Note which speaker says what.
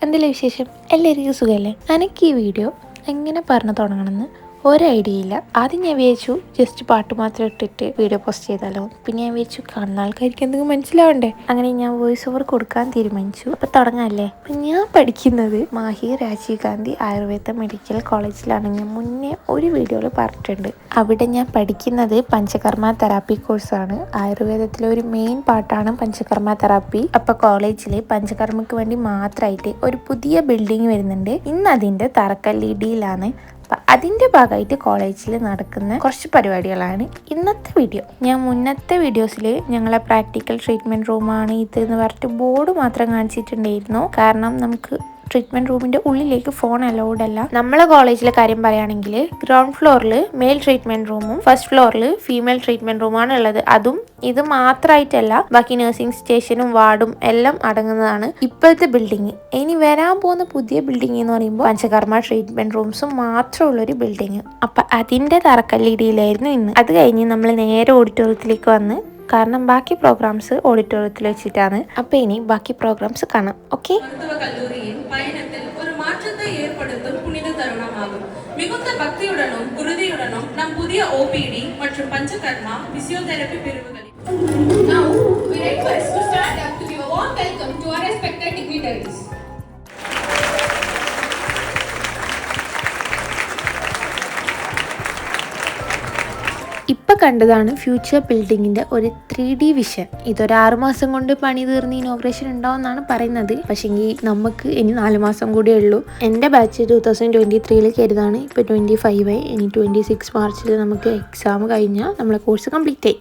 Speaker 1: എന്തെല്ലാം വിശേഷം? എല്ലാവർക്കും സുഖമല്ലേ? എനിക്ക് ഈ വീഡിയോ എങ്ങനെ പറഞ്ഞു തുടങ്ങണമെന്ന് ഒരു ഐഡിയ ഇല്ല. ആദ്യം ഞാൻ വിചാരിച്ചു ജസ്റ്റ് പാട്ട് മാത്രം ഇട്ടിട്ട് വീഡിയോ പോസ്റ്റ് ചെയ്താലോ. പിന്നെ ഞാൻ വിചാരിച്ചു കാണുന്ന ആൾക്കാർക്ക് എന്തെങ്കിലും മനസ്സിലാവണ്ടേ. അങ്ങനെ ഞാൻ വോയിസ് ഓവർ കൊടുക്കാൻ തീരുമാനിച്ചു. അപ്പോൾ തുടങ്ങാമല്ലേ? അപ്പം ഞാൻ പഠിക്കുന്നത് മാഹി രാജീവ് ഗാന്ധി ആയുർവേദ മെഡിക്കൽ കോളേജിലാണ്. ഞാൻ മുന്നേ ഒരു വീഡിയോയിൽ പറഞ്ഞിട്ടുണ്ട്. അവിടെ ഞാൻ പഠിക്കുന്നത് പഞ്ചകർമ്മ തെറാപ്പി കോഴ്സാണ്. ആയുർവേദത്തിലെ ഒരു മെയിൻ പാർട്ടാണ് പഞ്ചകർമ്മ തെറാപ്പി. അപ്പോൾ കോളേജിൽ പഞ്ചകർമ്മയ്ക്ക് വേണ്ടി മാത്രമായിട്ട് ഒരു പുതിയ ബിൽഡിംഗ് വരുന്നുണ്ട്. ഇന്ന് അതിൻ്റെ തറക്കല്ലിടിയിലാണ്. അപ്പം അതിൻ്റെ ഭാഗമായിട്ട് കോളേജിൽ നടക്കുന്ന കുറച്ച് പരിപാടികളാണ് ഇന്നത്തെ വീഡിയോ. ഞാൻ മുന്നത്തെ വീഡിയോസിൽ ഞങ്ങളെ പ്രാക്ടിക്കൽ ട്രീറ്റ്മെൻറ്റ് റൂമാണ് ഇത് എന്ന് പറഞ്ഞിട്ട് ബോർഡ് മാത്രം കാണിച്ചിട്ടുണ്ടായിരുന്നു. കാരണം നമുക്ക് ട്രീറ്റ്മെൻറ്റ് റൂമിൻ്റെ ഉള്ളിലേക്ക് ഫോൺ അലൗഡ് അല്ല. നമ്മളെ കോളേജിലെ കാര്യം പറയുകയാണെങ്കിൽ ഗ്രൗണ്ട് ഫ്ലോറിൽ മെയിൽ ട്രീറ്റ്മെൻറ്റ് റൂമും ഫസ്റ്റ് ഫ്ലോറിൽ ഫീമെയിൽ ട്രീറ്റ്മെൻറ്റ് റൂമാണ് ഉള്ളത്. അതും ഇത് മാത്രമായിട്ടല്ല, ബാക്കി നഴ്സിംഗ് സ്റ്റേഷനും വാർഡും എല്ലാം അടങ്ങുന്നതാണ് ഇപ്പോഴത്തെ ബിൽഡിങ്. ഇനി വരാൻ പോകുന്ന പുതിയ ബിൽഡിംഗ് എന്ന് പറയുമ്പോൾ പഞ്ചകർമ്മ ട്രീറ്റ്മെൻറ്റ് റൂംസും മാത്രമുള്ളൊരു ബിൽഡിങ്. അപ്പം അതിൻ്റെ തറക്കല്ലിടിയിലായിരുന്നു ഇന്ന്. അത് കഴിഞ്ഞ് നമ്മൾ നേരെ ഓഡിറ്റോറിയത്തിലേക്ക് വന്ന്, കാരണം ബാക്കി പ്രോഗ്രാംസ് ഓഡിറ്റോറിയത്തിൽ വെച്ചിട്ടാണ്. അപ്പോൾ ഇനി ബാക്കി പ്രോഗ്രാംസ് കാണാം. ഓക്കെ.
Speaker 2: மிகுந்த பக்தியுடனும் உறுதியுடனும் நம் புதிய OPD மற்றும் பஞ்சகர்மா பிசியோதெரபி பிரிவுகளில் Now we request to stand up to give a warm welcome to our respected dignitaries.
Speaker 1: ഇപ്പം കണ്ടതാണ് ഫ്യൂച്ചർ ബിൽഡിങ്ങിൻ്റെ ഒരു 3D വിഷൻ. ഇതൊരു 6 മാസം കൊണ്ട് പണി തീർന്ന് ഇനോഗ്രേഷൻ ഉണ്ടാവുമെന്നാണ് പറയുന്നത്. പക്ഷേങ്കിൽ നമുക്ക് ഇനി 4 മാസം കൂടിയേ ഉള്ളൂ. എൻ്റെ ബാച്ച് 2023 കരുതാണ്. ഇപ്പോൾ 25 ആയി. ഇനി 26 മാർച്ചിൽ നമുക്ക് എക്സാം കഴിഞ്ഞാൽ നമ്മളെ കോഴ്സ് കംപ്ലീറ്റ് ആയി.